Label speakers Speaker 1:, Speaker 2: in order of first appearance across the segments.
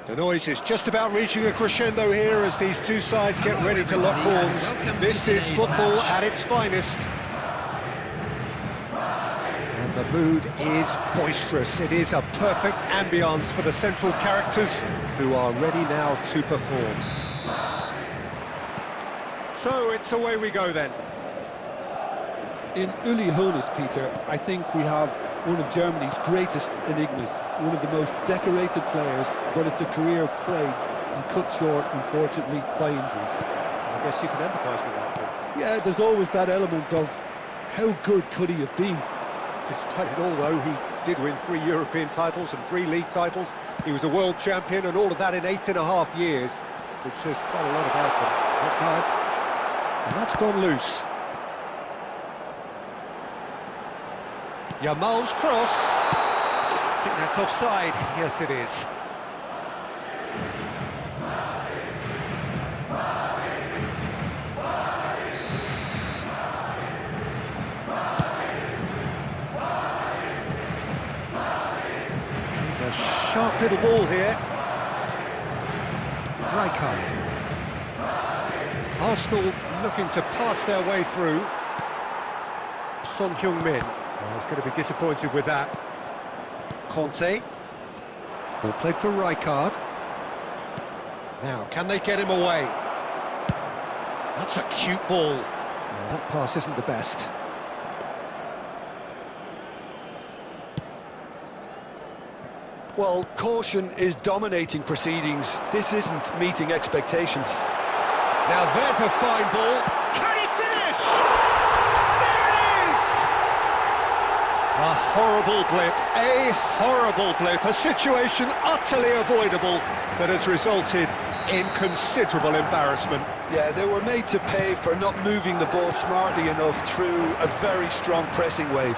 Speaker 1: The noise is just about reaching a crescendo here as these two sides get ready to lock horns. This is football at its finest. And the mood is boisterous. It is a perfect ambience for the central characters who are ready now to perform. So it's away we go then.
Speaker 2: In Uli Hoeneß, Peter, I think we have one of Germany's greatest enigmas, one of the most decorated players, but it's a career plagued and cut short, unfortunately, by injuries.
Speaker 1: I guess you can empathise with that.
Speaker 2: Yeah, there's always that element of how good could he have been?
Speaker 1: Despite it all, though, he did win 3 European titles and 3 league titles. He was a world champion and all of that in 8.5 years, which says quite a lot about him. Not bad. And that's gone loose. Yamal's cross. I think that's offside. Yes, it is. It's a sharp little ball here. Rijkaard. Arsenal looking to pass their way through. Son Heung-min. Well, he's going to be disappointed with that. Conte. Ball played for Rijkaard. Now, can they get him away? That's a cute ball. Well, that pass isn't the best.
Speaker 2: Well, caution is dominating proceedings. This isn't meeting expectations.
Speaker 1: Now there's a fine ball. Can he finish? There it is! A horrible blip, a situation utterly avoidable that has resulted in considerable embarrassment.
Speaker 2: Yeah, they were made to pay for not moving the ball smartly enough through a very strong pressing wave.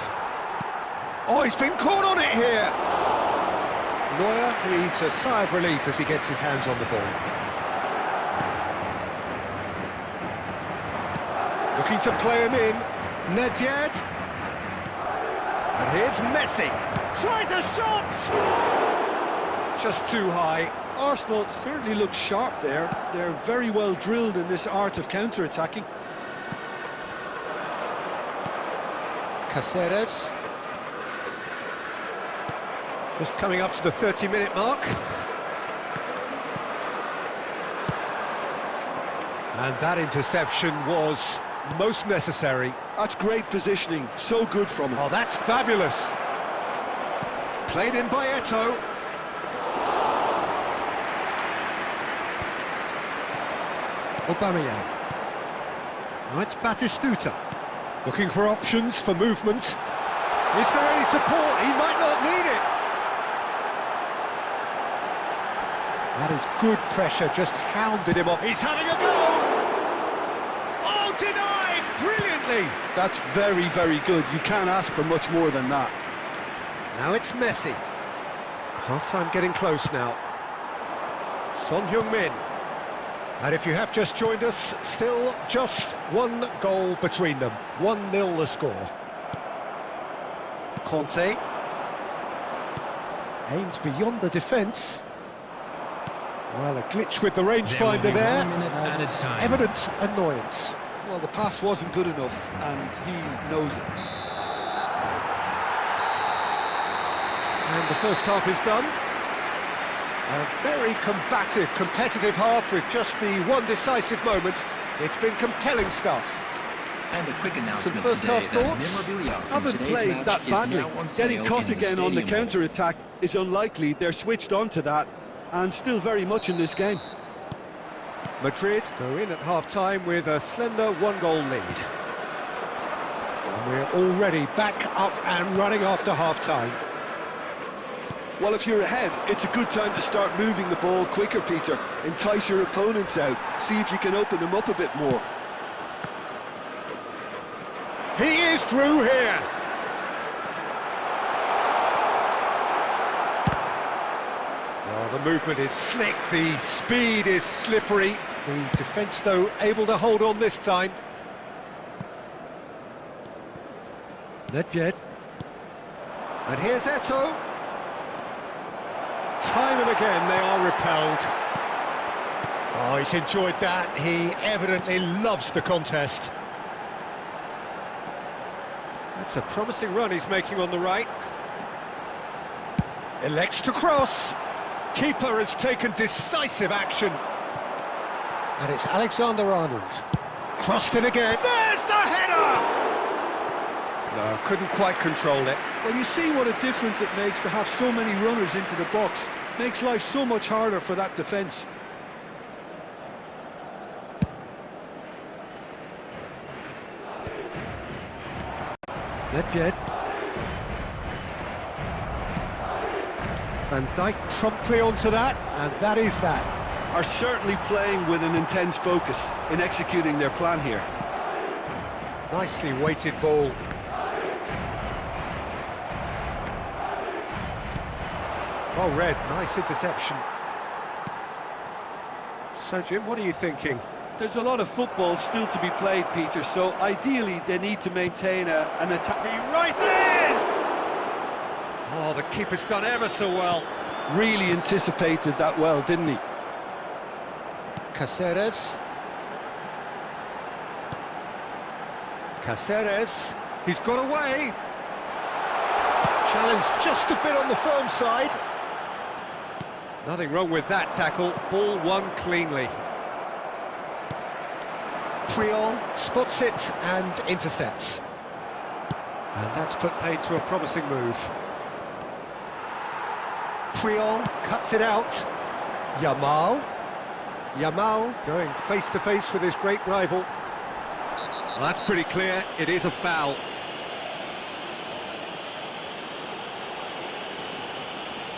Speaker 1: Oh, he's been caught on it here! Neuer breathes a sigh of relief as he gets his hands on the ball. Looking to play him in. Nedved. And here's Messi. Tries a shot! Just too high.
Speaker 2: Arsenal certainly look sharp there. They're very well drilled in this art of counter-attacking.
Speaker 1: Caceres. Just coming up to the 30-minute mark. And that interception was most necessary.
Speaker 2: That's great positioning, so good from him.
Speaker 1: Oh, that's fabulous. Played in by Eto'o. Aubameyang. Now it's Batistuta. Looking for options for movement. Is there any support? He might not need it. That is good pressure, just hounded him off. He's having a go! Oh, denied! Brilliantly!
Speaker 2: That's very, very good. You can't ask for much more than that.
Speaker 1: Now it's Messi. Half-time getting close now. Son Heung-min. And if you have just joined us, still just 1 goal between them. 1-0 the score. Conte. Aimed beyond the defence. Well, a glitch with the rangefinder there. Evident annoyance.
Speaker 2: Well, the pass wasn't good enough, and he knows it.
Speaker 1: And the first half is done. A very combative, competitive half with just the one decisive moment. It's been compelling stuff.
Speaker 3: And a quick announcement.
Speaker 1: Some first half thoughts?
Speaker 2: Haven't played that badly. Getting caught again on the counter-attack is unlikely. They're switched on to that, and still very much in this game.
Speaker 1: Madrid go in at half-time with a slender 1-goal lead. And we're already back up and running after half-time.
Speaker 2: Well, if you're ahead, it's a good time to start moving the ball quicker, Peter. Entice your opponents out. See if you can open them up a bit more.
Speaker 1: He is through here. Well, the movement is slick, the speed is slippery. The defence, though, able to hold on this time. Nedved. And here's Eto'o. Time and again they are repelled. Oh, he's enjoyed that. He evidently loves the contest. That's a promising run he's making on the right. Elects to cross. Keeper has taken decisive action. And it's Alexander-Arnold. Crossed in again. There's the header! No, couldn't quite control it.
Speaker 2: Well, you see what a difference it makes to have so many runners into the box. Makes life so much harder for that defence.
Speaker 1: Nedved. Van Dijk promptly onto that, and that is that.
Speaker 2: Are certainly playing with an intense focus in executing their plan here.
Speaker 1: Nicely weighted ball. Well read, nice interception. So Jim, what are you thinking?
Speaker 2: There's a lot of football still to be played, Peter, so ideally they need to maintain an attack.
Speaker 1: He rises! Oh, the keeper's done ever so well.
Speaker 2: Really anticipated that well, didn't he?
Speaker 1: Caceres. Caceres. He's got away. Challenge just a bit on the firm side. Nothing wrong with that tackle. Ball won cleanly. Priol spots it and intercepts. And that's put paid to a promising move. Priol cuts it out. Yamal. Yamal going face-to-face with his great rival. Well, that's pretty clear. It is a foul.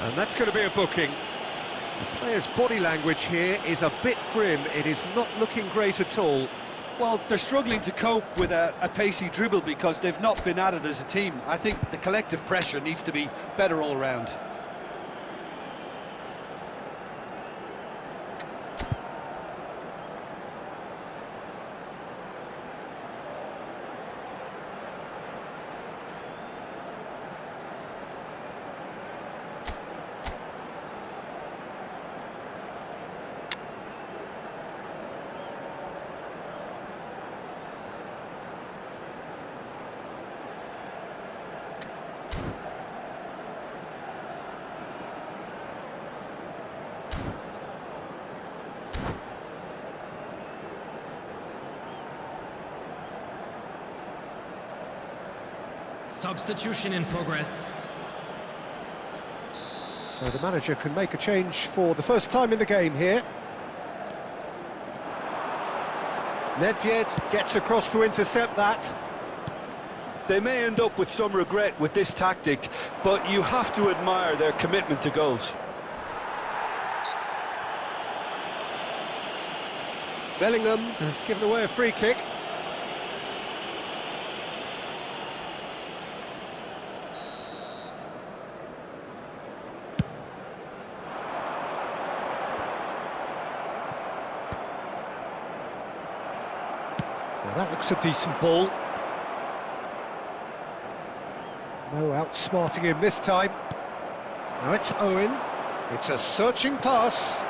Speaker 1: And that's going to be a booking. The player's body language here is a bit grim. It is not looking great at all.
Speaker 2: Well, they're struggling to cope with a pacey dribble because they've not been at it as a team. I think the collective pressure needs to be better all round.
Speaker 3: Substitution in progress.
Speaker 1: So the manager can make a change for the first time in the game here. Nedved gets across to intercept that.
Speaker 2: They may end up with some regret with this tactic, but you have to admire their commitment to goals.
Speaker 1: Bellingham has given away a free kick. Now that looks a decent ball. No outsmarting him this time. Now it's Owen. It's a searching pass.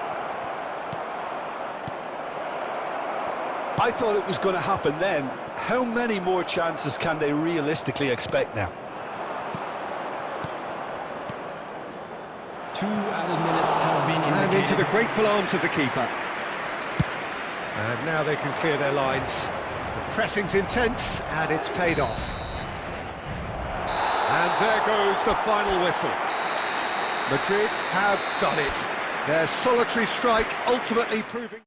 Speaker 2: I thought it was going to happen then. How many more chances can they realistically expect now?
Speaker 3: 2 added minutes has been indicated.
Speaker 1: And into the grateful arms of the keeper. And now they can clear their lines. The pressing's intense, and it's paid off. And there goes the final whistle. Madrid have done it. Their solitary strike ultimately proving...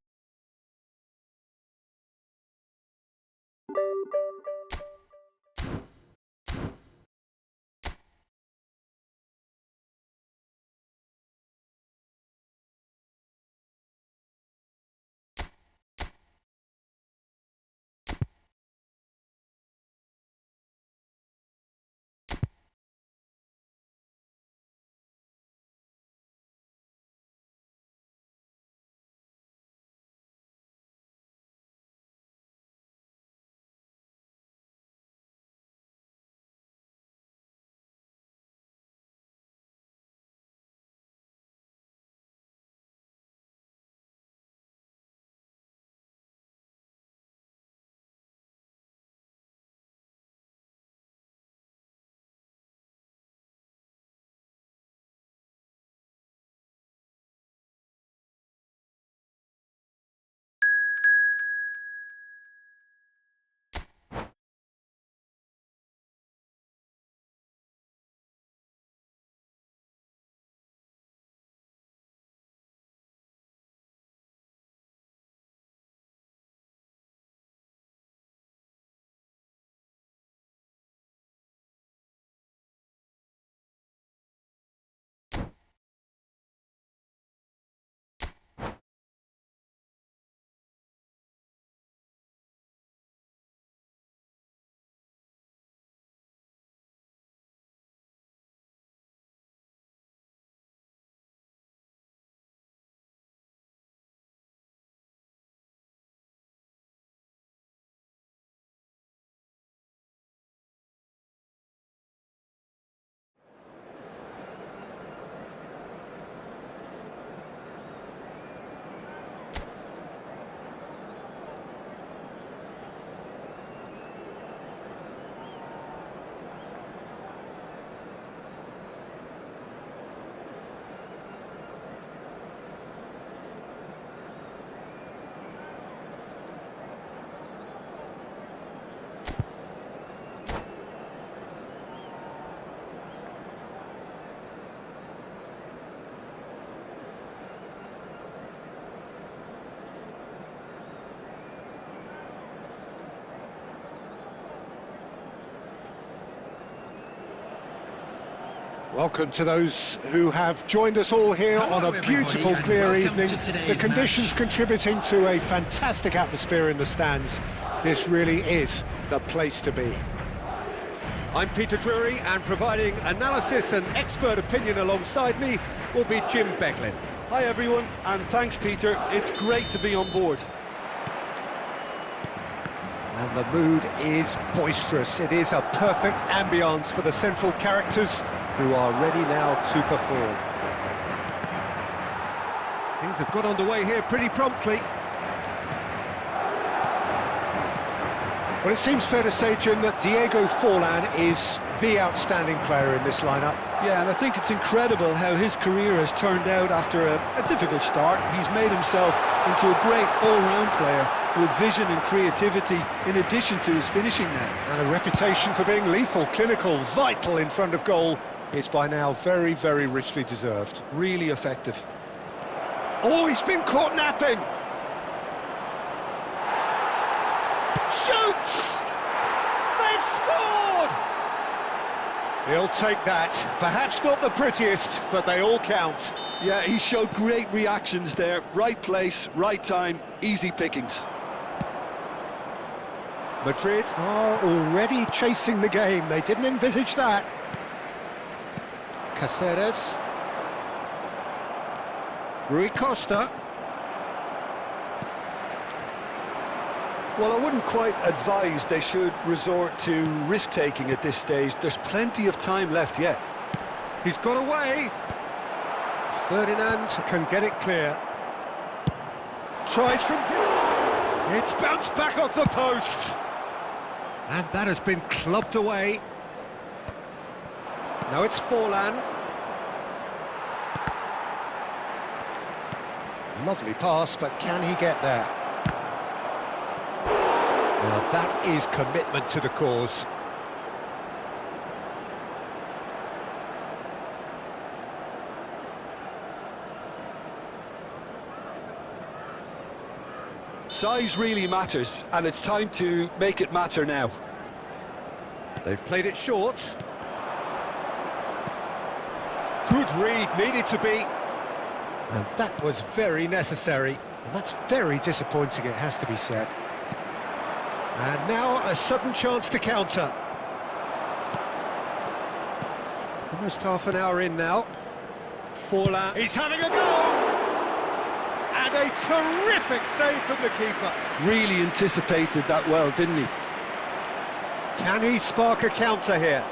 Speaker 1: Welcome to those who have joined us all here on a beautiful, clear evening. The conditions contributing to a fantastic atmosphere in the stands. This really is the place to be. I'm Peter Drury, and providing analysis and expert opinion alongside me will be Jim Beglin.
Speaker 2: Hi everyone, and thanks Peter. It's great to be on board.
Speaker 1: And the mood is boisterous. It is a perfect ambience for the central characters who are ready now to perform. Things have got underway here pretty promptly. Well, it seems fair to say, Jim, that Diego Forlan is the outstanding player in this lineup.
Speaker 2: Yeah, and I think it's incredible how his career has turned out after a difficult start. He's made himself into a great all-round player with vision and creativity in addition to his finishing now.
Speaker 1: And a reputation for being lethal, clinical, vital in front of goal is by now very, very richly deserved.
Speaker 2: Really effective.
Speaker 1: Oh, he's been caught napping! Shoots! They've scored! He'll take that. Perhaps not the prettiest, but they all count.
Speaker 2: Yeah, he showed great reactions there. Right place, right time, easy pickings.
Speaker 1: Madrid are already chasing the game. They didn't envisage that. Caceres. Rui Costa.
Speaker 2: Well, I wouldn't quite advise they should resort to risk-taking at this stage. There's plenty of time left yet.
Speaker 1: He's got away. Ferdinand can get it clear. Tries from... It's bounced back off the post. And that has been clubbed away. Now it's Forlan. Lovely pass, but can he get there? Well, that is commitment to the cause.
Speaker 2: Size really matters, and it's time to make it matter now.
Speaker 1: They've played it short. Good read, needed to be. And that was very necessary. And that's very disappointing, it has to be said. And now a sudden chance to counter. Almost half an hour in now. Forlan, he's having a go! And a terrific save from the keeper.
Speaker 2: Really anticipated that well, didn't he?
Speaker 1: Can he spark a counter here?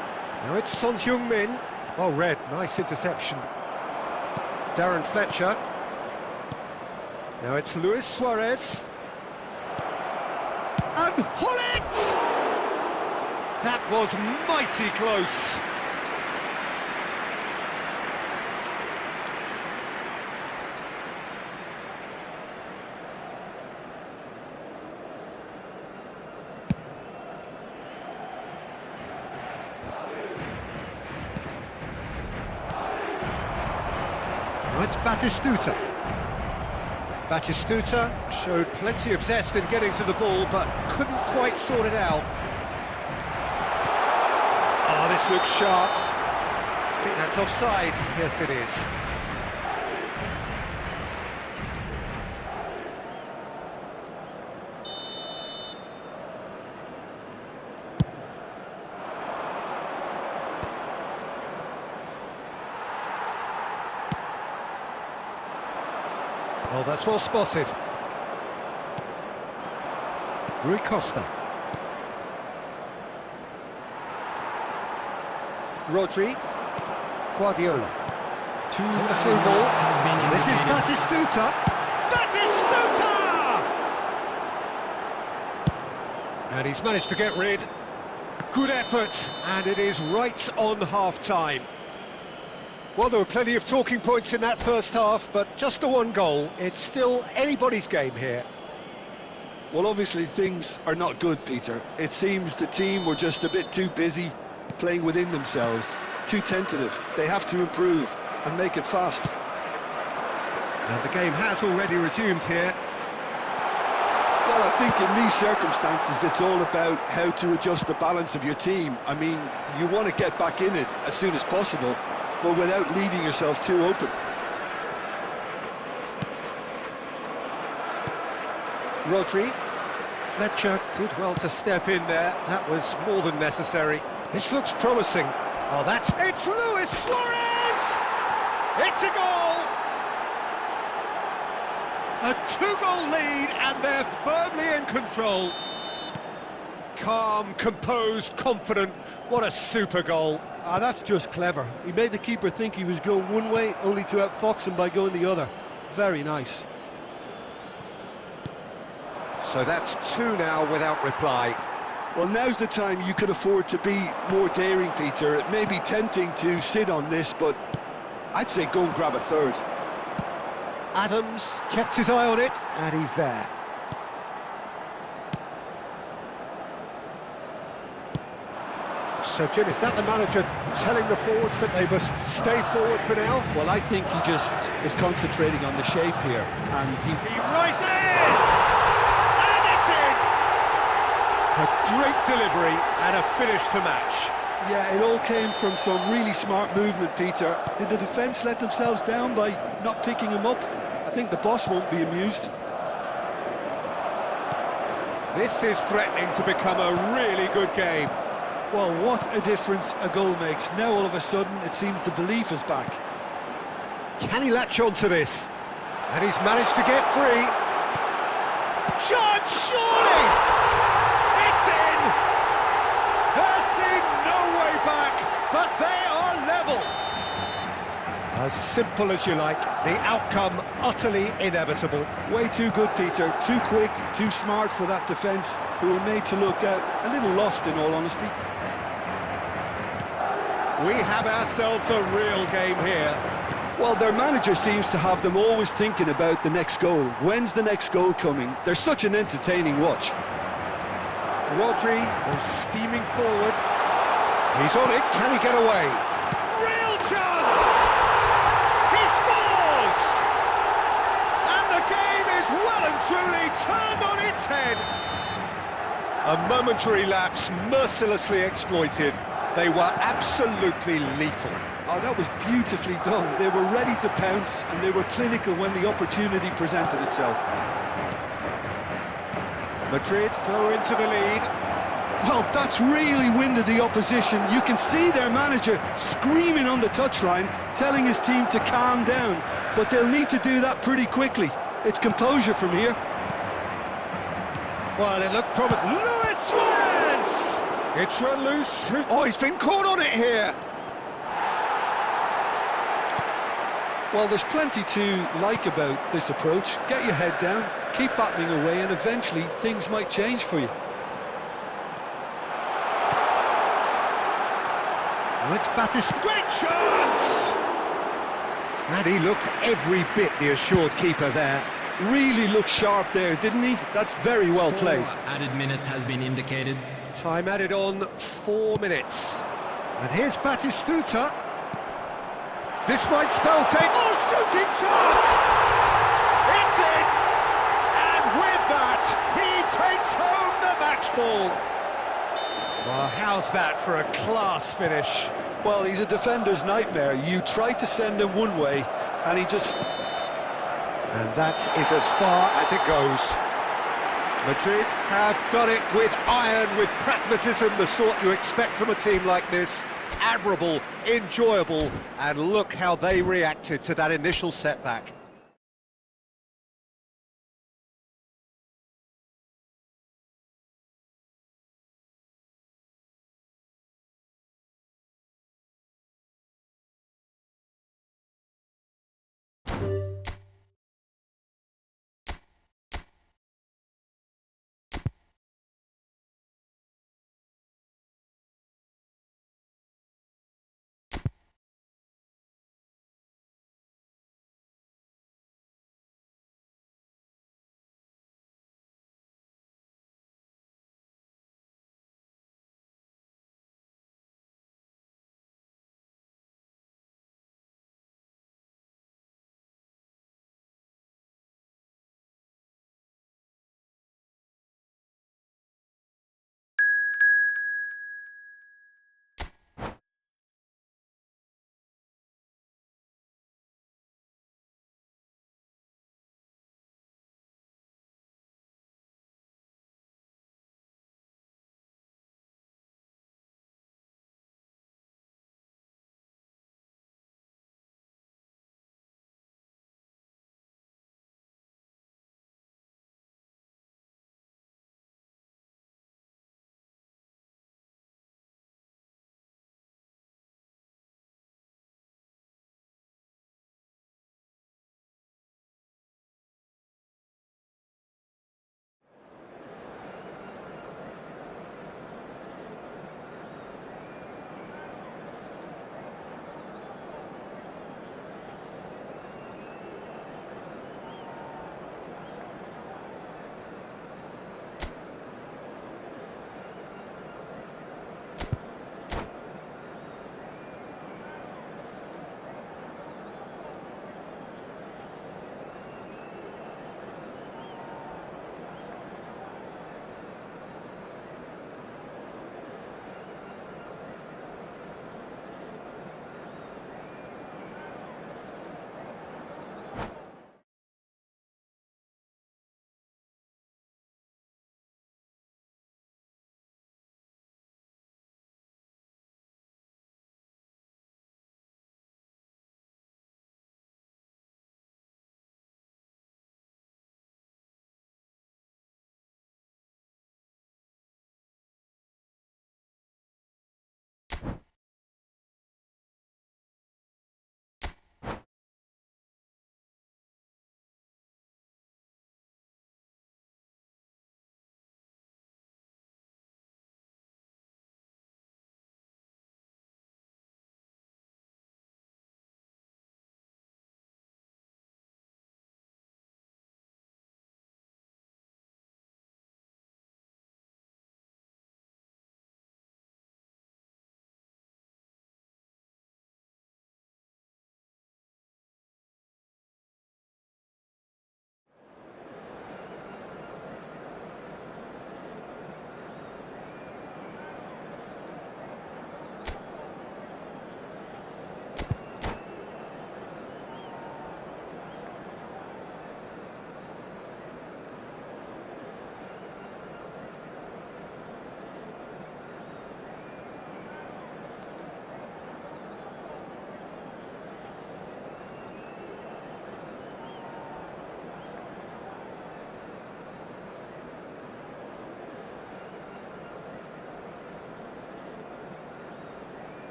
Speaker 1: Now it's Son Heung-min. Oh, red, nice interception. Darren Fletcher. Now it's Luis Suarez. And Hullet! That was mighty close. Now it's Batistuta. Batistuta showed plenty of zest in getting to the ball, but couldn't quite sort it out. Oh, this looks sharp. I think that's offside. Yes, it is. Oh, that's well spotted. Rui Costa. Rodri. Guardiola. And the through ball. This is Batistuta. Batistuta! And he's managed to get rid. Good effort, and it is right on half-time. Well, there were plenty of talking points in that first half, but just the one goal. It's still anybody's game here.
Speaker 2: Well, obviously things are not good, Peter. It seems the team were just a bit too busy playing within themselves, too tentative. They have to improve and make it fast.
Speaker 1: And the game has already resumed here.
Speaker 2: Well, I think in these circumstances it's all about how to adjust the balance of your team. I mean, you want to get back in it as soon as possible, but without leaving yourself too open.
Speaker 1: Rodri. Fletcher did well to step in there. That was more than necessary. This looks promising. Oh, it's Luis Suarez! It's a goal! A two-goal lead, and they're firmly in control. Calm, composed, confident. What a super goal.
Speaker 2: Ah, that's just clever. He made the keeper think he was going one way, only to outfox him by going the other. Very nice.
Speaker 1: So that's two now without reply.
Speaker 2: Well, now's the time you can afford to be more daring, Peter. It may be tempting to sit on this, but I'd say go and grab a third.
Speaker 1: Adams kept his eye on it, and he's there. So, Jim, is that the manager telling the forwards that they must stay forward for now?
Speaker 2: Well, I think he just is concentrating on the shape here, and
Speaker 1: He rises! A great delivery and a finish to match.
Speaker 2: Yeah, it all came from some really smart movement, Peter. Did the defence let themselves down by not picking him up? I think the boss won't be amused.
Speaker 1: This is threatening to become a really good game.
Speaker 2: Well, what a difference a goal makes. Now all of a sudden it seems the belief is back.
Speaker 1: Can he latch on to this? And he's managed to get free. Shot, surely! It's in! They're seeing no way back, but they are level. As simple as you like, the outcome utterly inevitable.
Speaker 2: Way too good, Peter. Too quick, too smart for that defence, who were made to look a little lost, in all honesty.
Speaker 1: We have ourselves a real game here.
Speaker 2: Well, their manager seems to have them always thinking about the next goal. When's the next goal coming? They're such an entertaining watch.
Speaker 1: Rodri goes steaming forward. He's on it. Can he get away? Real chance! He scores! And the game is well and truly turned on its head. A momentary lapse mercilessly exploited. They were absolutely lethal.
Speaker 2: Oh, that was beautifully done. They were ready to pounce, and they were clinical when the opportunity presented itself.
Speaker 1: Madrid go into the lead.
Speaker 2: Well, that's really winded the opposition. You can see their manager screaming on the touchline, telling his team to calm down. But they'll need to do that pretty quickly. It's composure from here.
Speaker 1: Well, it looked promising. Luis Suarez! It's run loose. Oh, he's been caught on it here.
Speaker 2: Well, there's plenty to like about this approach. Get your head down, keep battling away, and eventually things might change for you.
Speaker 1: Oh, it's Batista. Great chance! And he looked every bit the assured keeper there.
Speaker 2: Really looked sharp there, didn't he? That's very well played.
Speaker 3: Added minutes has been indicated.
Speaker 1: Time added on 4 minutes. And here's Batistuta. This might spell take. Oh, shooting chance! It's in! And with that, he takes home the match ball. Well, how's that for a class finish?
Speaker 2: Well, he's a defender's nightmare. You try to send him one way, and he just...
Speaker 1: And that is as far as it goes. Madrid have done it with iron, with pragmatism, the sort you expect from a team like this. Admirable, enjoyable, and look how they reacted to that initial setback.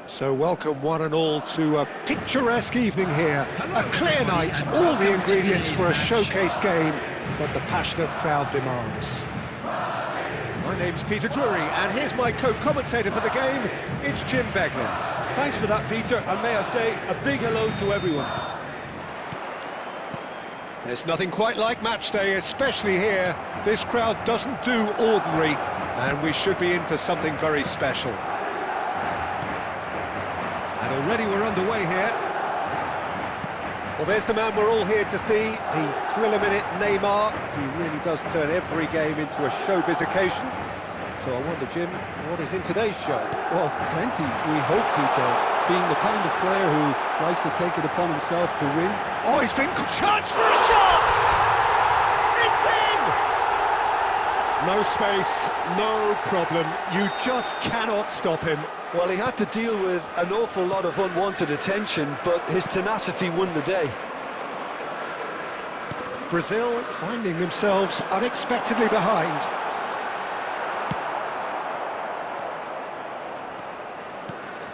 Speaker 1: So welcome one and all to a picturesque evening here. A clear night, all the ingredients for a showcase game that the passionate crowd demands. My name's Peter Drury, and here's my co-commentator for the game, it's Jim Beglin.
Speaker 2: Thanks for that, Peter, and may I say a big hello to everyone.
Speaker 1: There's nothing quite like match day, especially here. This crowd doesn't do ordinary, and we should be in for something very special. And already we're underway here. Well, there's the man we're all here to see, the thriller-minute Neymar. He really does turn every game into a showbiz occasion. So I wonder, Jim, what is in today's show?
Speaker 2: Well, plenty, we hope, Peter. Being the kind of player who likes to take it upon himself to win.
Speaker 1: Oh, he's been... Chance for a shot! It's in! No space, no problem. You just cannot stop him.
Speaker 2: Well, he had to deal with an awful lot of unwanted attention, but his tenacity won the day.
Speaker 1: Brazil finding themselves unexpectedly behind.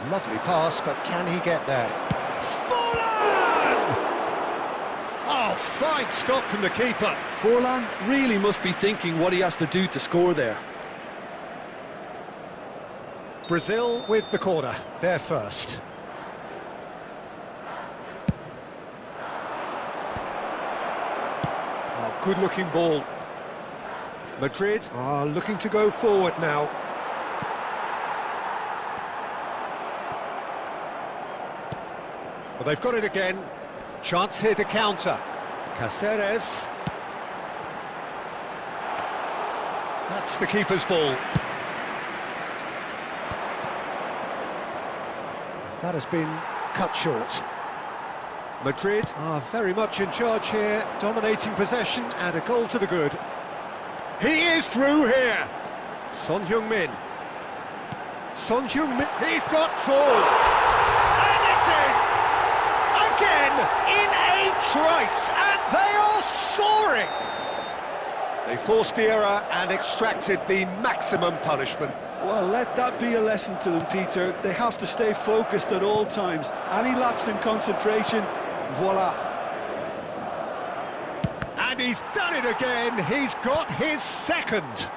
Speaker 1: Lovely pass, but can he get there? Forlan! Oh, fine stop from the keeper.
Speaker 2: Forlan really must be thinking what he has to do to score there.
Speaker 1: Brazil with the corner, they're first. Oh, good-looking ball. Madrid are looking to go forward now. Well, they've got it again. Chance here to counter. Cáceres. That's the keeper's ball. That has been cut short. Madrid are very much in charge here, dominating possession and a goal to the good. He is through here. Son Heung-min. Son Heung-min, he's got full. And it's in! Again, in a trice, and they are soaring! They forced the error and extracted the maximum punishment.
Speaker 2: Well, let that be a lesson to them, Peter. They have to stay focused at all times. Any lapse in concentration, voila.
Speaker 1: And he's done it again. He's got his second.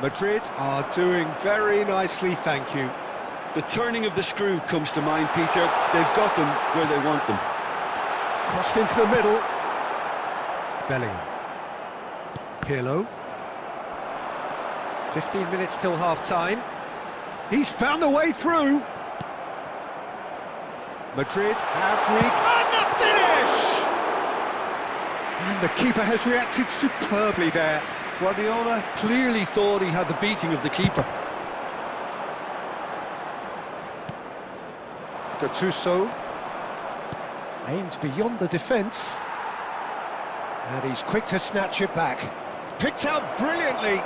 Speaker 1: Madrid are doing very nicely, thank you.
Speaker 2: The turning of the screw comes to mind, Peter. They've got them where they want them.
Speaker 1: Crossed into the middle. Bellingham. Pirlo. 15 minutes till half-time. He's found a way through. Madrid have and the finish! And the keeper has reacted superbly there.
Speaker 2: Guardiola clearly thought he had the beating of the keeper.
Speaker 1: Gattuso aimed beyond the defence. And he's quick to snatch it back. Picked out brilliantly.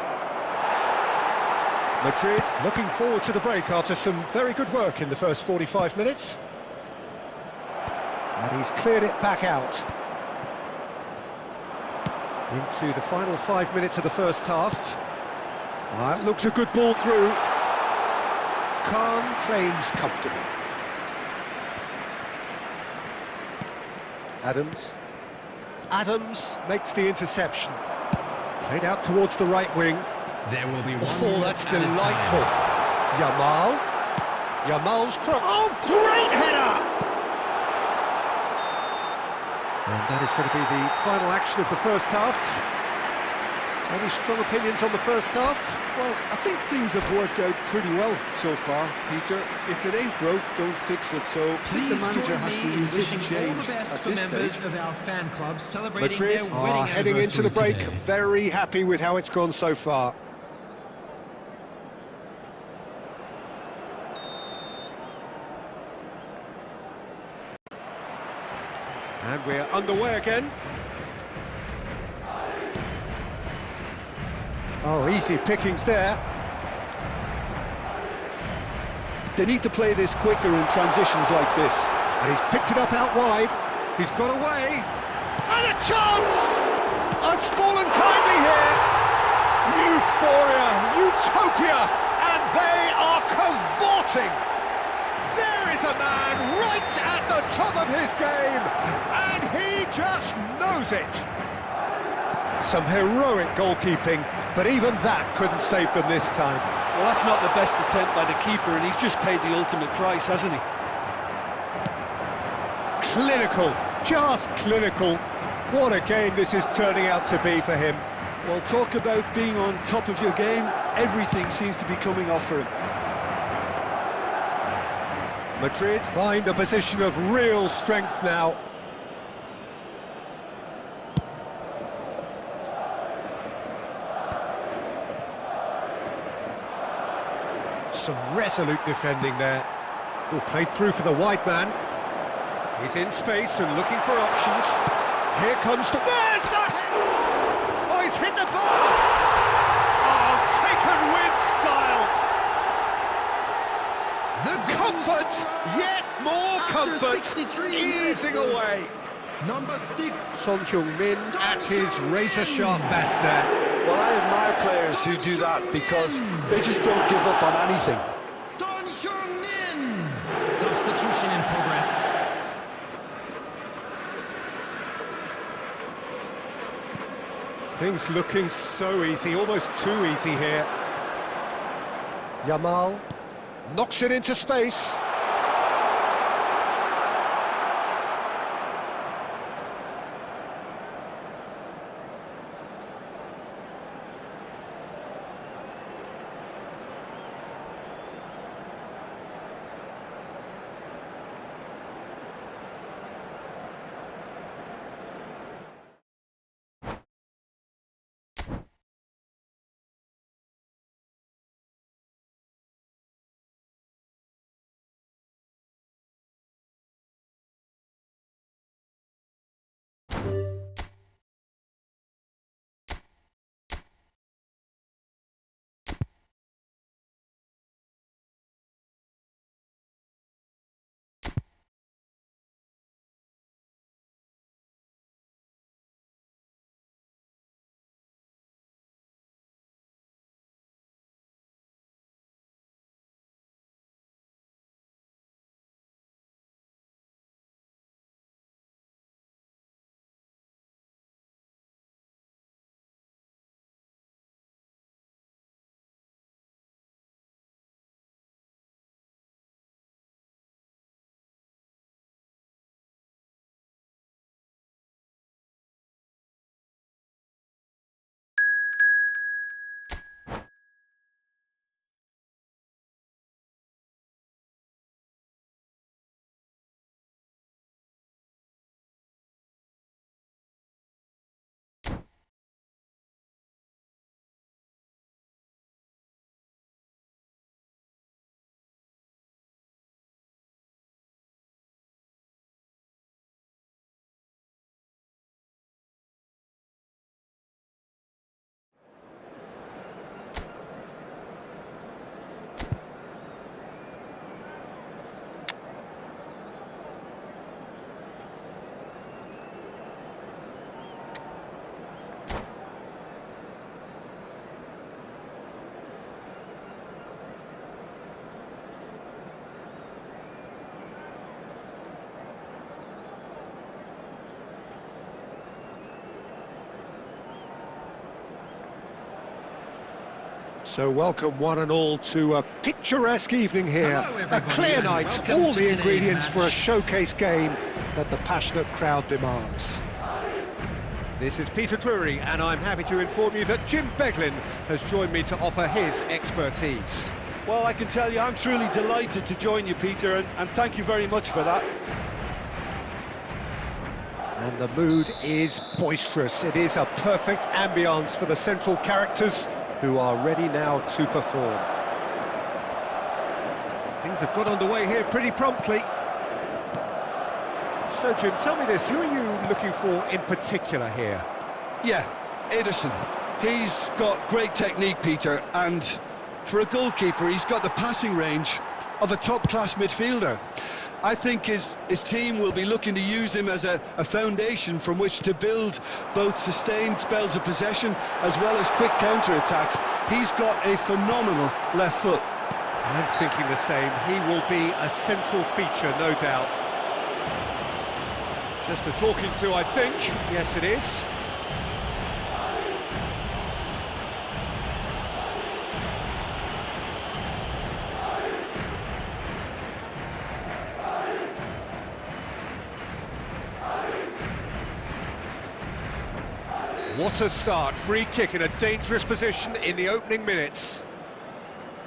Speaker 1: Madrid looking forward to the break after some very good work in the first 45 minutes. And he's cleared it back out. Into the final 5 minutes of the first half. That looks a good ball through. Khan claims comfortably. Adams makes the interception. Played out towards the right wing.
Speaker 3: There will be one.
Speaker 1: Oh, that's delightful. Yamal's cross. Oh, great header! And that is going to be the final action of the first half. Any strong opinions on the first half?
Speaker 2: Well, I think things have worked out pretty well so far, Peter. If it ain't broke, don't fix it. So I think the manager has to resist change at this stage.
Speaker 3: Of our fan club celebrating
Speaker 1: Madrid
Speaker 3: their
Speaker 1: are heading into the break,
Speaker 3: today.
Speaker 1: very happy with how it's gone so far. And we're underway again. Oh, easy pickings there.
Speaker 2: They need to play this quicker in transitions like this.
Speaker 1: And he's picked it up out wide. He's got away. And a chance! It's fallen kindly here. Euphoria, utopia, and And they are cavorting! There is a man right at the top of his game, and he just knows it. Some heroic goalkeeping, but even that couldn't save them this time.
Speaker 2: Well, that's not the best attempt by the keeper, and he's just paid the ultimate price, hasn't he?
Speaker 1: Clinical, just clinical. What a game this is turning out to be for him.
Speaker 2: Well, talk about being on top of your game. Everything seems to be coming off for him.
Speaker 1: Madrid find a position of real strength now. Some resolute defending there. Oh, played through for the wide man. He's in space and looking for options. Here comes the... There's the hit! Oh, he's hit the bar! Oh, taken with style!
Speaker 3: The
Speaker 1: Comfort! Yet more comfort! Easing away!
Speaker 3: Number 6.
Speaker 1: Son Heung-min at his razor-sharp best there.
Speaker 2: Well, I admire players who do that because they just don't give up on anything.
Speaker 3: Son Heung-min. Substitution in progress.
Speaker 1: Things looking so easy, almost too easy here. Yamal knocks it into space. So welcome one and all to a picturesque evening here.
Speaker 3: Hello,
Speaker 1: A
Speaker 3: everybody,
Speaker 1: clear
Speaker 3: and
Speaker 1: night,
Speaker 3: welcome
Speaker 1: all
Speaker 3: to
Speaker 1: the
Speaker 3: today's
Speaker 1: ingredients for a
Speaker 3: match.
Speaker 1: showcase game that the passionate crowd demands. This is Peter Drury, and I'm happy to inform you that Jim Beglin has joined me to offer his expertise.
Speaker 2: Well, I can tell you, I'm truly delighted to join you, Peter, and thank you very much for that.
Speaker 1: And the mood is boisterous. It is a perfect ambience for the central characters who are ready now to perform. Things have got underway here pretty promptly. So, Jim, tell me this, who are you looking for in particular here?
Speaker 2: Yeah, Ederson. He's got great technique, Peter, and for a goalkeeper, he's got the passing range of a top-class midfielder. I think his team will be looking to use him as a foundation from which to build both sustained spells of possession as well as quick counter-attacks. He's got a phenomenal left foot.
Speaker 1: I'm thinking the same. He will be a central feature, no doubt. Just a talking to, I think. Yes, it is. What a start. Free kick in a dangerous position in the opening minutes.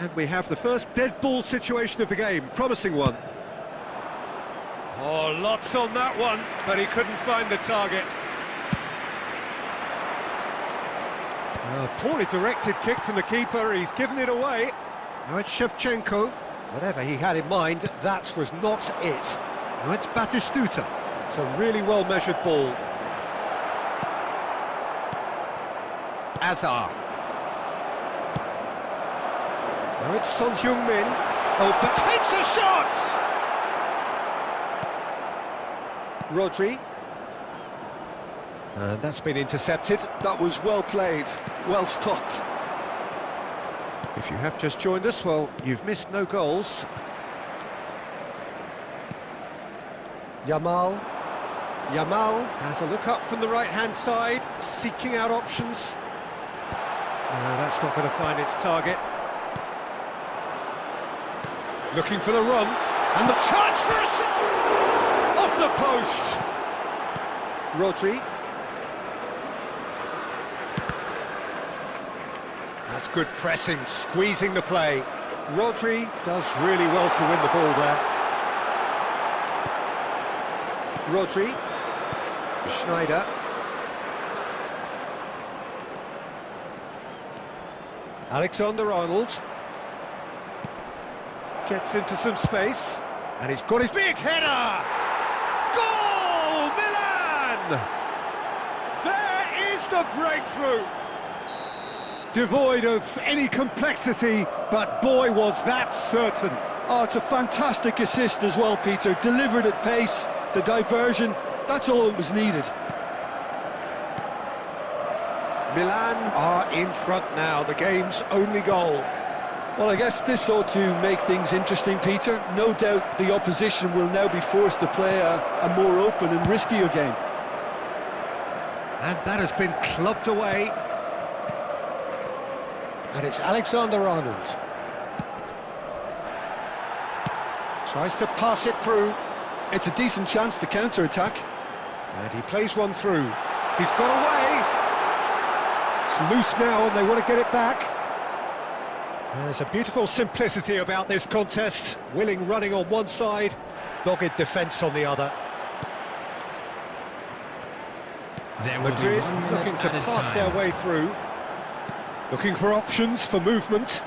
Speaker 1: And we have the first dead ball situation of the game. Promising one. Oh, lots on that one, but he couldn't find the target. A poorly directed kick from the keeper. He's given it away. Now it's Shevchenko. Whatever he had in mind, that was not it. Now it's Batistuta. It's a really well-measured ball. Azar. Now it's Son Heung-min. Oh, but takes a shot! Rodri. And that's been intercepted.
Speaker 2: That was well played, well stopped.
Speaker 1: If you have just joined us, well, you've missed no goals. Yamal. Yamal has a look up from the right-hand side, seeking out options. No, that's not going to find its target. Looking for the run, and the chance for a shot! Off the post! Rodri. That's good pressing, squeezing the play. Rodri does really well to win the ball there. Rodri. Schneider. Alexander-Arnold. Gets into some space, and he's got his big header! Goal! Milan! There is the breakthrough! Devoid of any complexity, but boy, was that certain.
Speaker 2: Oh, it's a fantastic assist as well, Peter. Delivered at pace, the diversion, that's all that was needed.
Speaker 1: Milan are in front now, the game's only goal.
Speaker 2: Well, I guess this ought to make things interesting, Peter. No doubt the opposition will now be forced to play a more open and riskier game.
Speaker 1: And that has been clubbed away. And it's Alexander-Arnold. Tries to pass it through.
Speaker 2: It's a decent chance to counter-attack.
Speaker 1: And he plays one through. He's got away. It's loose now and they want to get it back. There's a beautiful simplicity about this contest. Willing running on one side, dogged defence on the other. Madrid looking to pass their way through. Looking for options for movement.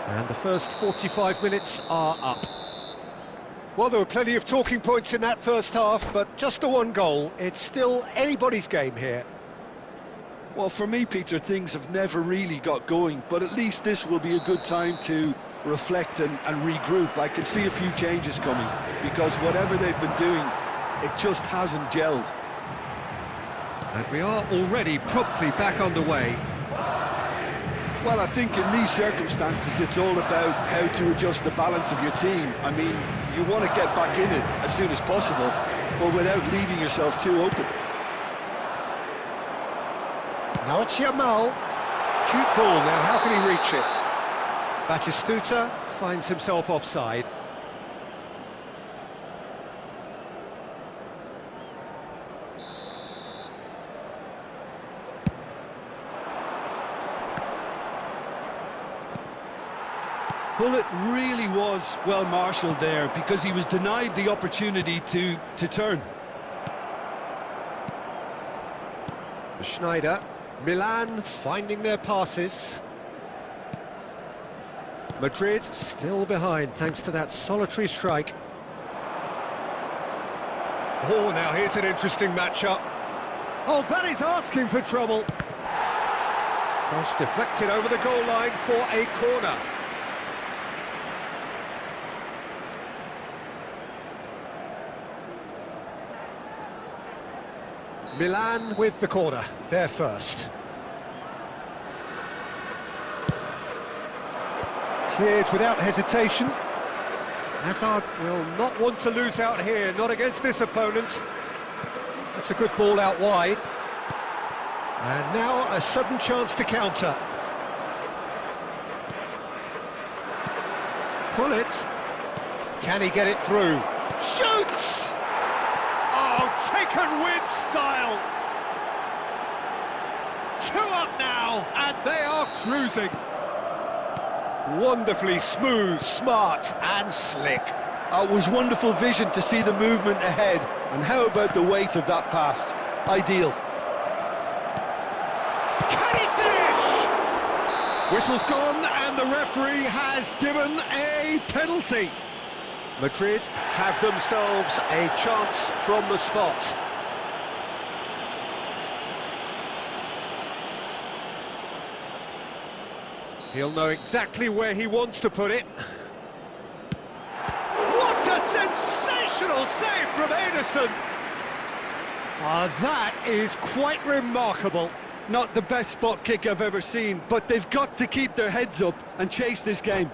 Speaker 1: And the first 45 minutes are up. Well, there were plenty of talking points in that first half, but just the one goal. It's still anybody's game here.
Speaker 2: Well, for me, Peter, things have never really got going, but at least this will be a good time to reflect and regroup. I can see a few changes coming, because whatever they've been doing, it just hasn't gelled.
Speaker 1: And we are already promptly back underway.
Speaker 2: Well, I think in these circumstances, it's all about how to adjust the balance of your team. I mean, you want to get back in it as soon as possible, but without leaving yourself too open.
Speaker 1: Now it's Yamal. Cute ball now, how can he reach it? Batistuta finds himself offside.
Speaker 2: Well, it really was well marshalled there, because he was denied the opportunity to turn.
Speaker 1: Schneider. Milan finding their passes. Madrid still behind thanks to that solitary strike. Oh, now here's an interesting matchup. Oh, that is asking for trouble. Cross deflected over the goal line for a corner. Milan with the corner, they're first. Cleared without hesitation. Hazard will not want to lose out here, not against this opponent. That's a good ball out wide. And now a sudden chance to counter. Pull it. Can he get it through? Shoots! Oh, taken with style! 2 up now, and they are cruising. Wonderfully smooth, smart and slick.
Speaker 2: It was wonderful vision to see the movement ahead, and how about the weight of that pass? Ideal.
Speaker 1: Can he finish? Whistle's gone and the referee has given a penalty. Madrid have themselves a chance from the spot. He'll know exactly where he wants to put it. What a sensational save from Ederson! That is quite remarkable.
Speaker 2: Not the best spot kick I've ever seen, but they've got to keep their heads up and chase this game.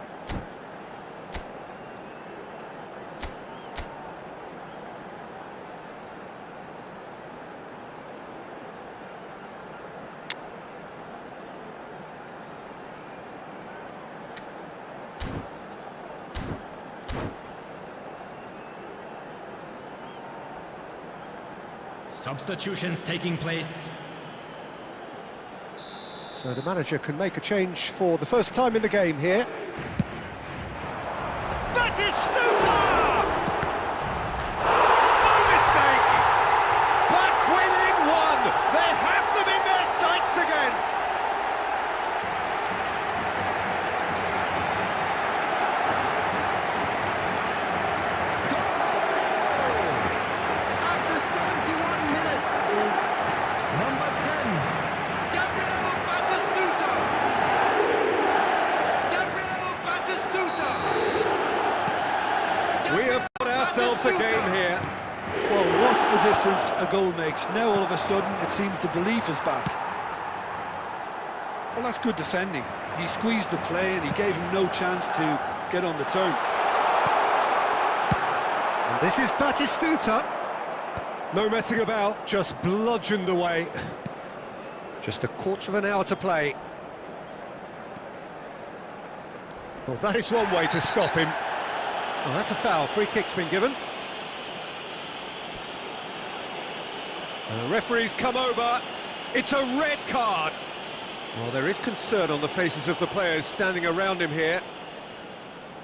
Speaker 3: Substitutions taking place.
Speaker 1: So the manager can make a change for the first time in the game here. Batistuta! No mistake! Back within 1! They have them in their sights again!
Speaker 3: After 71 minutes is number 10, Gabriel Batistuta. Gabriel Batistuta.
Speaker 1: We have got ourselves a game here.
Speaker 2: Well, what a difference a goal makes. Now all of a sudden it seems the belief is back. Well, that's good defending. He squeezed the play and he gave him no chance to get on the turn.
Speaker 1: And this is Batistuta. No messing about, just bludgeoned away. Just a quarter of an hour to play. Well, that is one way to stop him. Oh, that's a foul. Free kick's been given. And the referee's come over. It's a red card. Well, there is concern on the faces of the players standing around him here.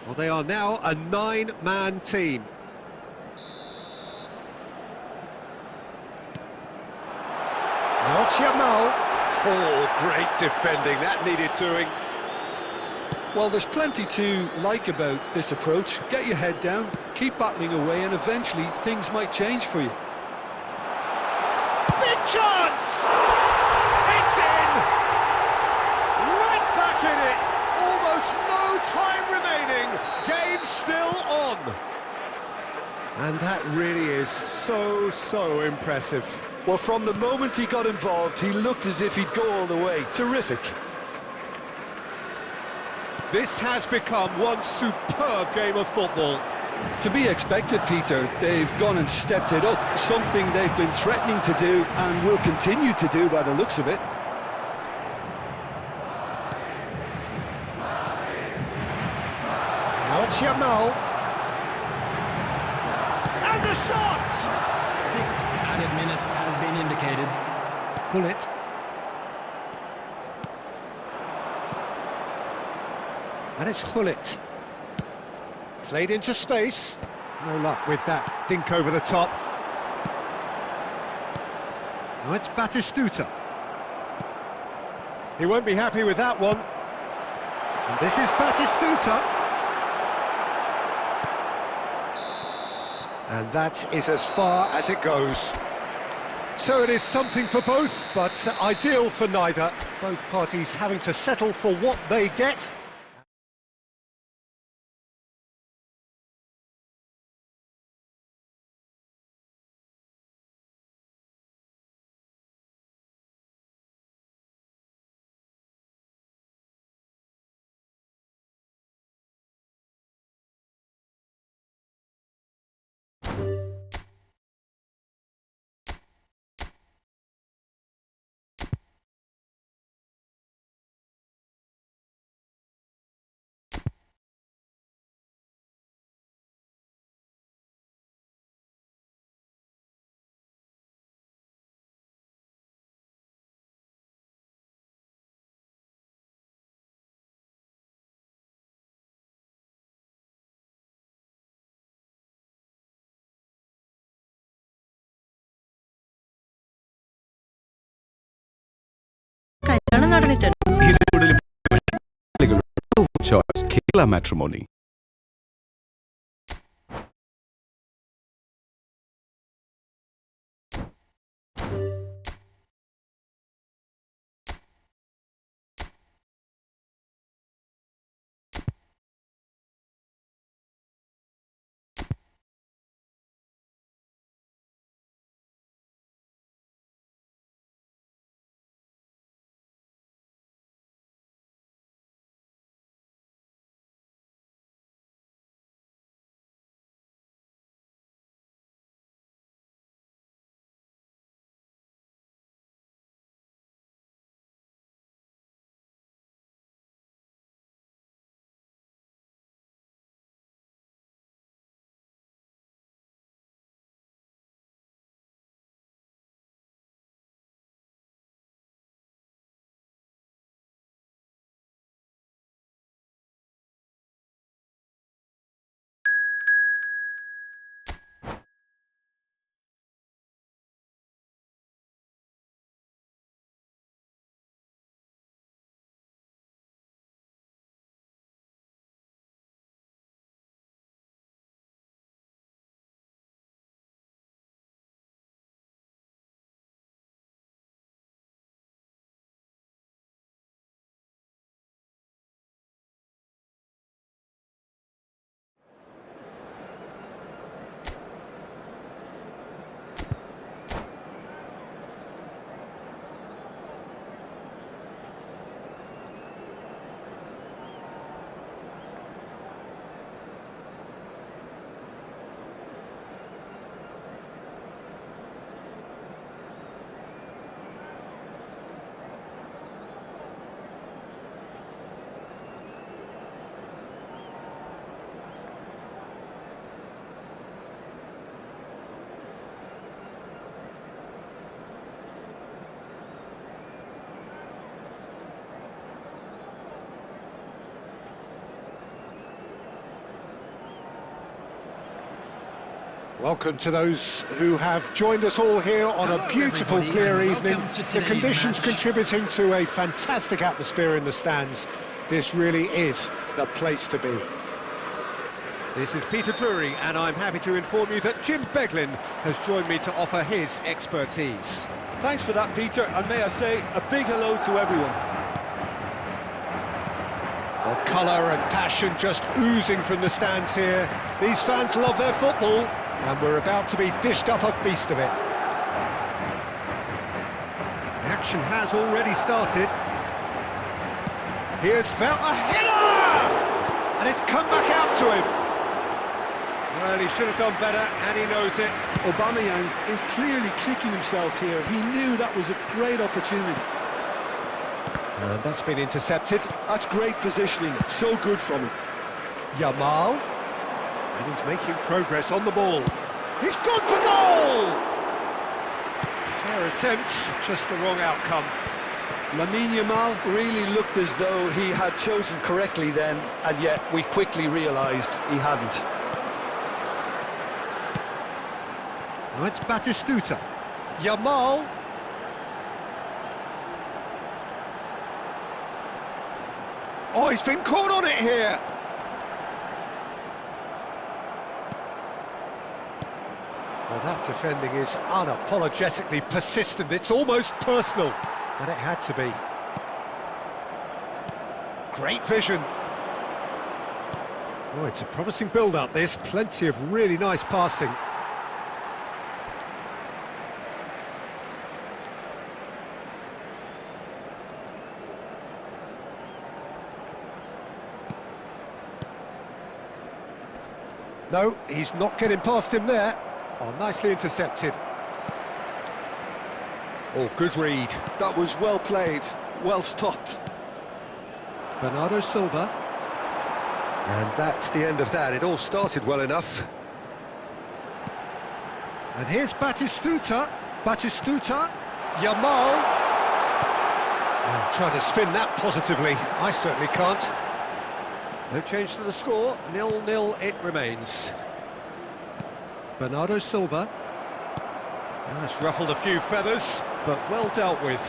Speaker 1: Well, they are now a 9-man team. Now it's Yamal. Oh, great defending. That needed doing.
Speaker 2: Well, there's plenty to like about this approach. Get your head down, keep battling away, and eventually things might change for you.
Speaker 1: Big chance! It's in! Right back in it! Almost no time remaining. Game still on. And that really is so impressive.
Speaker 2: Well, from the moment he got involved, he looked as if he'd go all the way. Terrific.
Speaker 1: This has become one superb game of football.
Speaker 2: To be expected, Peter. They've gone and stepped it up, something they've been threatening to do and will continue to do by the looks of it.
Speaker 1: Now it's Yamal. And the shot!
Speaker 3: 6 added minutes has been indicated.
Speaker 1: Pull it. And it's Hullet. Played into space. No luck with that dink over the top. Now it's Batistuta. He won't be happy with that one. And this is Batistuta. And that is as far as it goes. So it is something for both, but ideal for neither. Both parties having to settle for what they get.
Speaker 4: കല്യാണം നടന്നിട്ടുണ്ട്.
Speaker 5: choice, Kerala Matrimony.
Speaker 1: Welcome to those who have joined us all here on a beautiful, clear evening. The conditions contributing to a fantastic atmosphere in the stands. This really is the place to be. This is Peter Drury, and I'm happy to inform you that Jim Beglin has joined me to offer his expertise.
Speaker 2: Thanks for that, Peter, and may I say a big hello to everyone.
Speaker 1: Well, colour and passion just oozing from the stands here. These fans love their football, and we're about to be dished up a feast of it. The action has already started. Here's found a header! And it's come back out to him. Well, he should have done better, and he knows it.
Speaker 2: Aubameyang is clearly kicking himself here. He knew that was a great opportunity.
Speaker 1: And that's been intercepted.
Speaker 2: That's great positioning, so good from him.
Speaker 1: Yamal. And he's making progress on the ball. He's gone for goal! Fair attempt, just the wrong outcome.
Speaker 2: Lamine Yamal really looked as though he had chosen correctly then, and yet we quickly realised he hadn't.
Speaker 1: Now it's Batistuta. Yamal. Oh, he's been caught on it here. Well, that defending is unapologetically persistent. It's almost personal, and it had to be. Great vision. Oh, it's a promising build-up, this. Plenty of really nice passing. No, he's not getting past him there. Oh, nicely intercepted. Oh, good read.
Speaker 2: That was well played, well stopped.
Speaker 1: Bernardo Silva. And that's the end of that. It all started well enough. And here's Batistuta. Batistuta. Yamal. Oh, trying to spin that positively. I certainly can't. No change to the score. 0-0 it remains. Bernardo Silva. That's ruffled a few feathers, but well dealt with.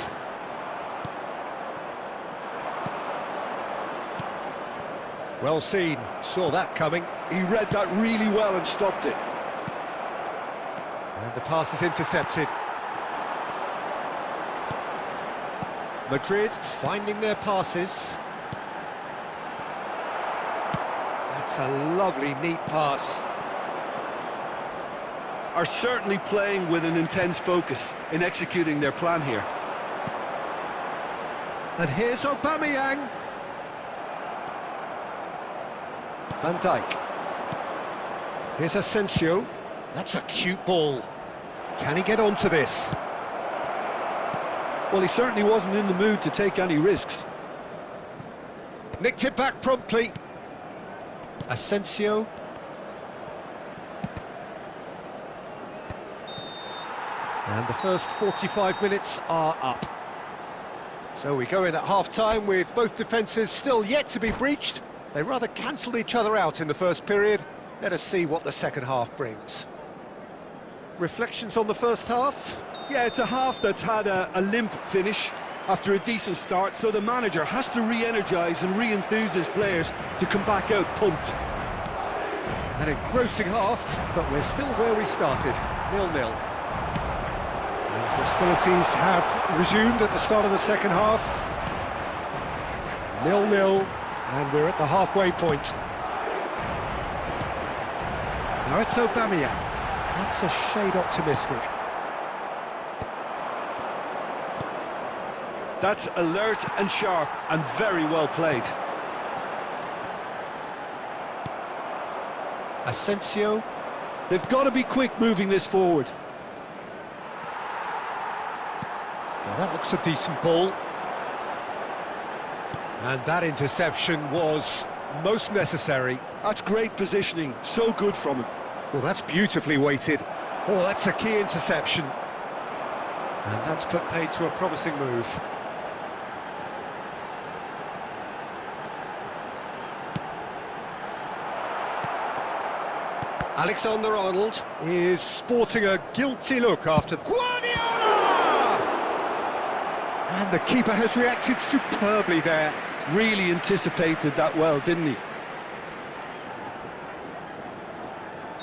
Speaker 1: Well seen, saw that coming.
Speaker 2: He read that really well and stopped it.
Speaker 1: And the pass is intercepted. Madrid finding their passes. That's a lovely, neat pass.
Speaker 2: Are certainly playing with an intense focus in executing their plan here.
Speaker 1: And here's Aubameyang. Van Dijk. Here's Asensio. That's a cute ball. Can he get onto this?
Speaker 2: Well, he certainly wasn't in the mood to take any risks.
Speaker 1: Nicked it back promptly. Asensio. And the first 45 minutes are up. So we go in at half-time with both defences still yet to be breached. They rather cancelled each other out in the first period. Let us see what the second half brings. Reflections on the first half?
Speaker 2: Yeah, it's a half that's had a limp finish after a decent start, so the manager has to re-energise and re-enthuse his players to come back out pumped.
Speaker 1: An engrossing half, but we're still where we started, 0-0. And hostilities have resumed at the start of the second half. 0-0, and we're at the halfway point. Now it's Aubameyang. That's a shade optimistic.
Speaker 2: That's alert and sharp and very well played.
Speaker 1: Asensio.
Speaker 2: They've got to be quick moving this forward.
Speaker 1: Now that looks a decent ball. And that interception was most necessary.
Speaker 2: That's great positioning, so good from him.
Speaker 1: Well, that's beautifully weighted. Oh, that's a key interception. And that's put paid to a promising move. Alexander-Arnold is sporting a guilty look after Guardiola! And the keeper has reacted superbly there.
Speaker 2: Really anticipated that well, didn't he?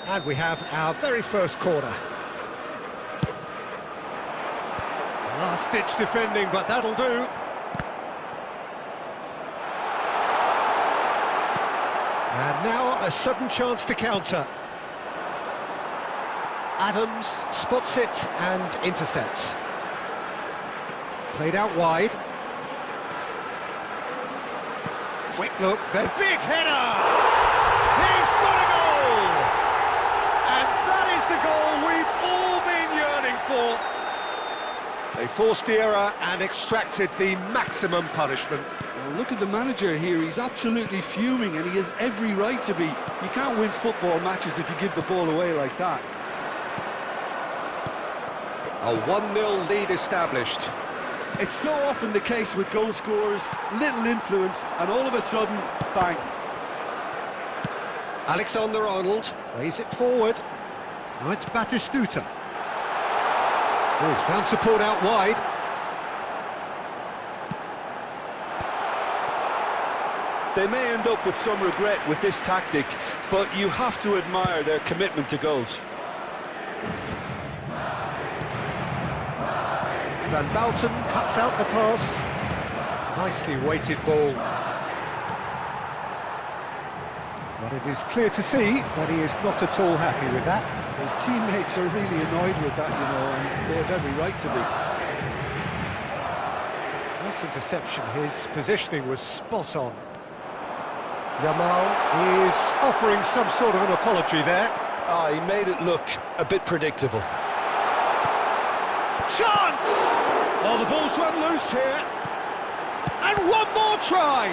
Speaker 1: And we have our very first corner. Last-ditch defending, but that'll do. And now a sudden chance to counter. Adams spots it and intercepts. Played out wide. Quick look, the big header! He's got a goal! And that is the goal we've all been yearning for. They forced the error and extracted the maximum punishment.
Speaker 2: Well, look at the manager here, he's absolutely fuming and he has every right to be. You can't win football matches if you give the ball away like that.
Speaker 1: A 1-0 lead established.
Speaker 2: It's so often the case with goal scorers, little influence, and all of a sudden, bang.
Speaker 1: Alexander-Arnold plays it forward. Now it's Batistuta. Oh, he's found support out wide.
Speaker 2: They may end up with some regret with this tactic, but you have to admire their commitment to goals.
Speaker 1: Van Bouten cuts out the pass. Nicely weighted ball. But it is clear to see that he is not at all happy with that.
Speaker 2: His teammates are really annoyed with that, you know, and they have every right to be.
Speaker 1: Nice interception. His positioning was spot on. Yamal is offering some sort of an apology there.
Speaker 2: Ah, he made it look a bit predictable.
Speaker 1: Chance! Oh, the ball's run loose here. And one more try!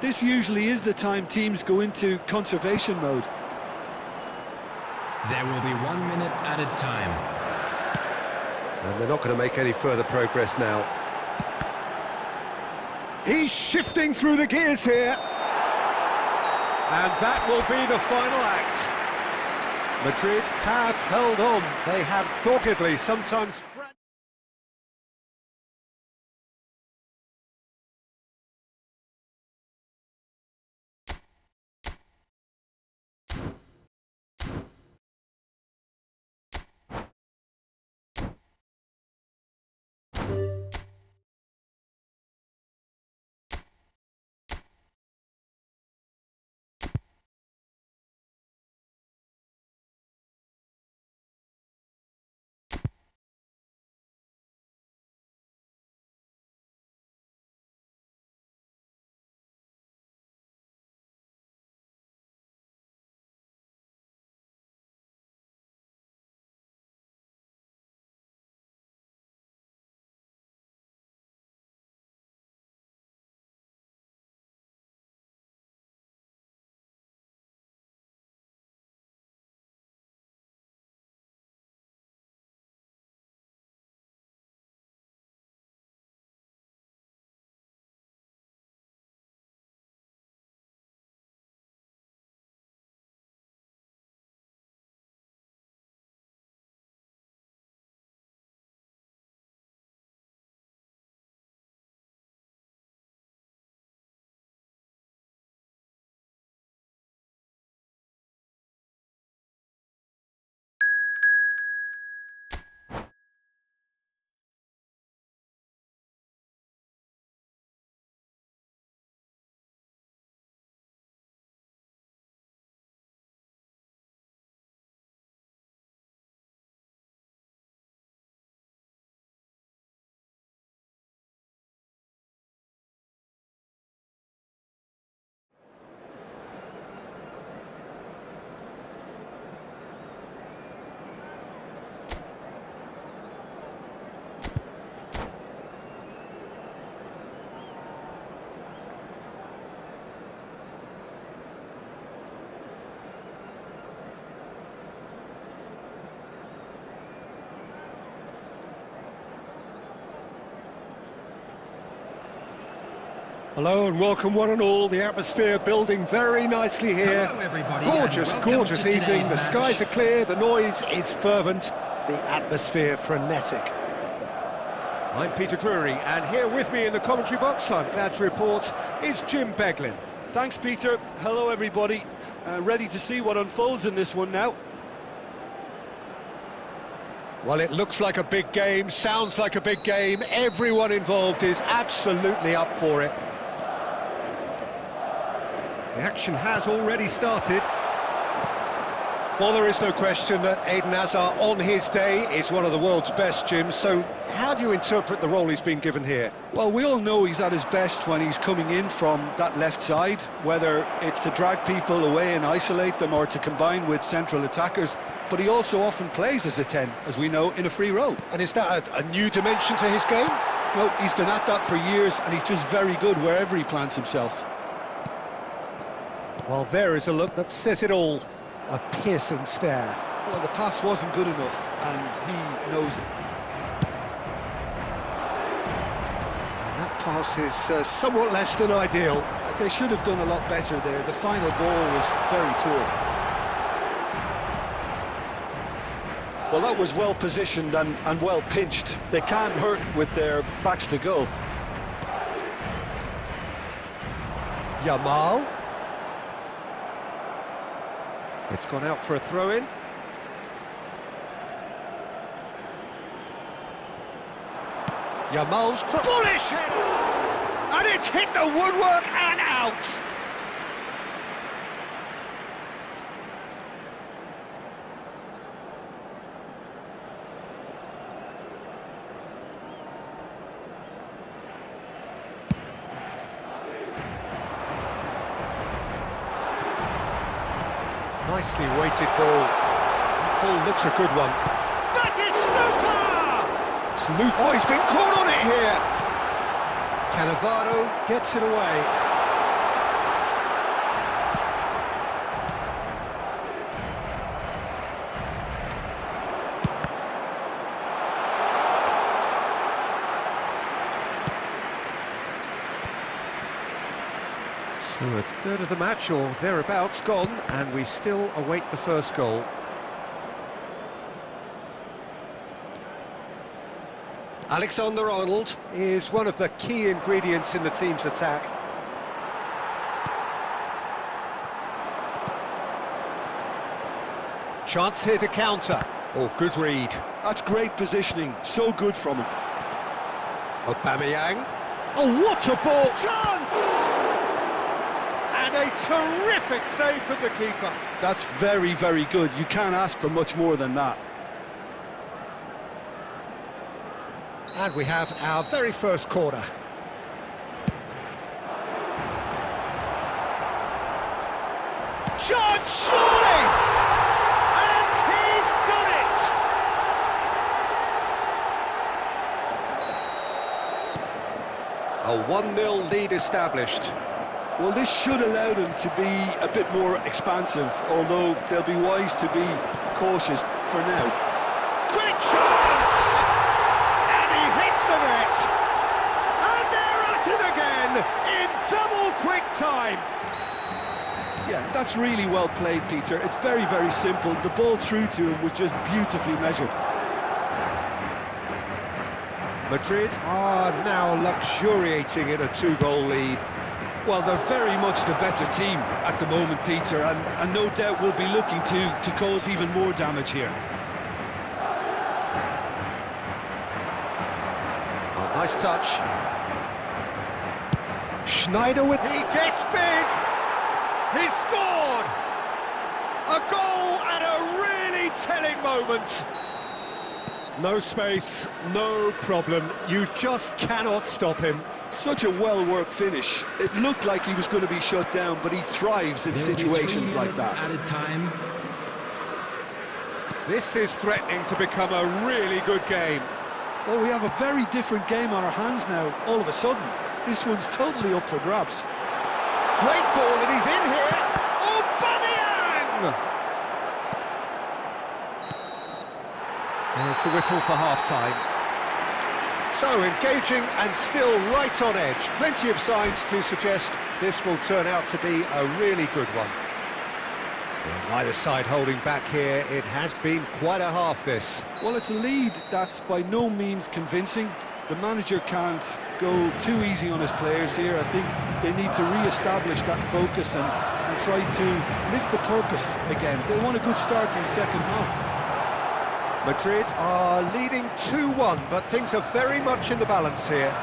Speaker 2: This usually is the time teams go into conservation mode.
Speaker 3: There will be 1 minute added time.
Speaker 1: And they're not going to make any further progress now. He's shifting through the gears here. And that will be the final act. Madrid have held on. They have doggedly, sometimes Hello and welcome one and all. The atmosphere building very nicely here.
Speaker 3: Hello, everybody,
Speaker 1: Gorgeous,
Speaker 3: and welcome
Speaker 1: gorgeous
Speaker 3: to
Speaker 1: evening.
Speaker 3: today's
Speaker 1: The
Speaker 3: match.
Speaker 1: skies are clear, the noise is fervent, the atmosphere frenetic. I'm Peter Drury, and here with me in the commentary box, I'm glad to report, is Jim Beglin.
Speaker 2: Thanks, Peter. Hello, everybody. Ready to see what unfolds in this one now.
Speaker 1: Well, it looks like a big game, sounds like a big game. Everyone involved is absolutely up for it. The action has already started. Well, there is no question that Eden Hazard, on his day, is one of the world's best, Jim. So how do you interpret the role he's been given here?
Speaker 2: Well, we all know he's at his best when he's coming in from that left side, whether it's to drag people away and isolate them or to combine with central attackers. But he also often plays as a 10, as we know, in a free role.
Speaker 1: And is that a new dimension to his game?
Speaker 2: No, he's been at that for years, and he's just very good wherever he plants himself.
Speaker 1: Well, there is a look that says it all. A piercing stare.
Speaker 2: Well, the pass wasn't good enough, and he knows it.
Speaker 1: And that pass is somewhat less than ideal.
Speaker 2: They should have done a lot better there. The final ball was very poor. Well, that was well positioned and well pinched. They can't hurt with their backs to goal.
Speaker 1: Yamal. It's gone out for a throw-in. Yamal's bullish header! And it's hit the woodwork and out! Nicely weighted ball. That ball looks a good one. That is Snuta! Oh, he's been caught on it here. Cannavaro gets it away. So a third of the match, or thereabouts, gone, and we still await the first goal. Alexander-Arnold is one of the key ingredients in the team's attack. Chance here to counter. Oh, good read.
Speaker 2: That's great positioning, so good from him.
Speaker 1: Aubameyang. Oh, what a ball! Chance! And a terrific save from the keeper.
Speaker 2: That's very, very good. You can't ask for much more than that.
Speaker 1: And we have our very first corner. Shot, surely! And he's done it! A 1-0 lead established.
Speaker 2: Well, this should allow them to be a bit more expansive, although they'll be wise to be cautious for now.
Speaker 1: Great chance! And he hits the net! And they're at it again in double quick time!
Speaker 2: Yeah, that's really well played, Peter. It's very, very simple. The ball through to him was just beautifully measured.
Speaker 1: Madrid are now luxuriating in a 2-goal lead.
Speaker 2: Well, they're very much the better team at the moment, Peter, and no doubt will be looking to cause even more damage here.
Speaker 1: Oh, nice touch. Schneider with... He gets big! He scored! A goal at a really telling moment. No space, no problem. You just cannot stop him.
Speaker 2: Such a well-worked finish. It looked like he was going to be shut down, but he thrives in situations like that.
Speaker 3: Added time.
Speaker 1: This is threatening to become a really good game.
Speaker 2: Well, we have a very different game on our hands now, all of a sudden. This one's totally up for grabs.
Speaker 1: Great ball, and he's in here. Aubameyang! There's the whistle for half-time. So engaging and still right on edge. Plenty of signs to suggest this will turn out to be a really good one. Well, neither side holding back here. It has been quite a half, this.
Speaker 2: Well, it's a lead that's by no means convincing. The manager can't go too easy on his players here. I think they need to re-establish that focus and try to lift the purpose again. They want a good start to the second half.
Speaker 1: Madrid are leading 2-1, but things are very much in the balance here.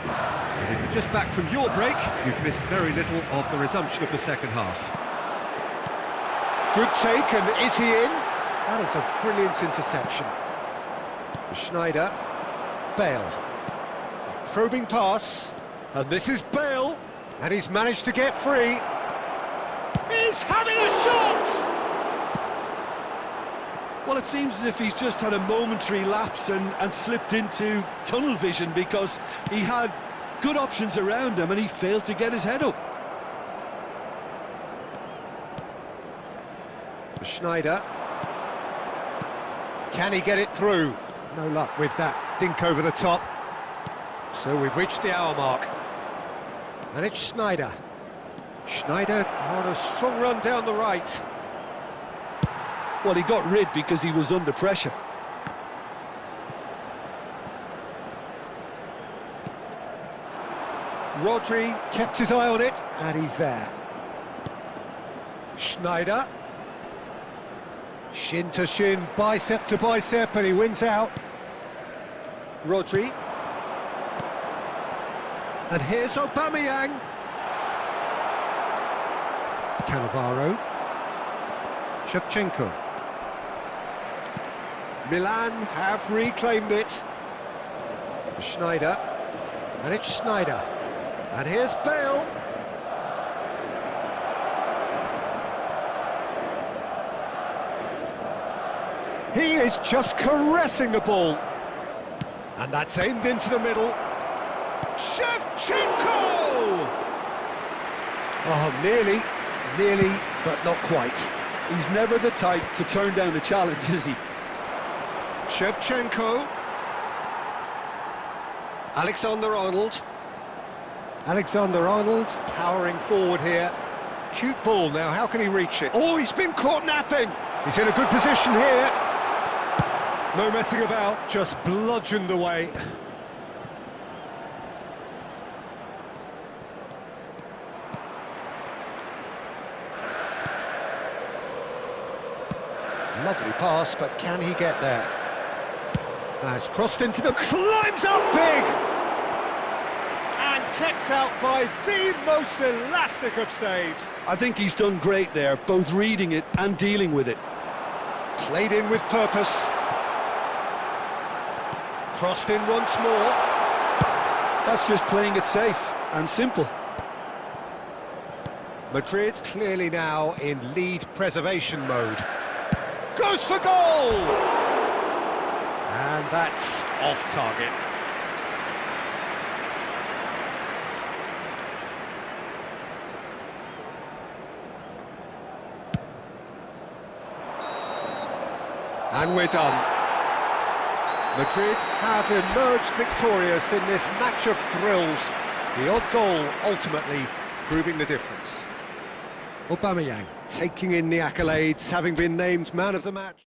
Speaker 1: And if you're just back from your break, you've missed very little of the resumption of the second half. Good take, and is he in? That is a brilliant interception. Schneider, Bale. A probing pass, and this is Bale, and he's managed to get free. He's having a shot!
Speaker 2: Well, it seems as if he's just had a momentary lapse and slipped into tunnel vision, because he had good options around him and he failed to get his head up.
Speaker 1: Schneider. Can he get it through? No luck with that dink over the top. So we've reached the hour mark. And it's Schneider. Schneider on a strong run down the right.
Speaker 2: Well, he got rid because he was under pressure.
Speaker 1: Rodri kept his eye on it, and he's there. Schneider. Shin to shin, bicep to bicep, and he wins out. Rodri. And here's Aubameyang. Cannavaro. Shevchenko. Milan have reclaimed it. Schneider. And it's Schneider. And here's Bale. He is just caressing the ball. And that's aimed into the middle. Shevchenko! Oh, nearly, but not quite.
Speaker 2: He's never the type to turn down a challenge, is he?
Speaker 1: Shevchenko. Alexander-Arnold. Alexander-Arnold powering forward here. Cute ball now, how can he reach it? Oh, he's been caught napping. He's in a good position here. No messing about, just bludgeoned away. Lovely pass, but can he get there? Has crossed into the... climbs up big! And kept out by the most elastic of saves.
Speaker 2: I think he's done great there, both reading it and dealing with it.
Speaker 1: Played in with purpose. Crossed in once more.
Speaker 2: That's just playing it safe and simple.
Speaker 1: Madrid clearly now in lead preservation mode. Goes for goal! And that's off target. And we're done. Madrid have emerged victorious in this match of thrills. The odd goal ultimately proving the difference. Aubameyang taking in the accolades, having been named man of the match.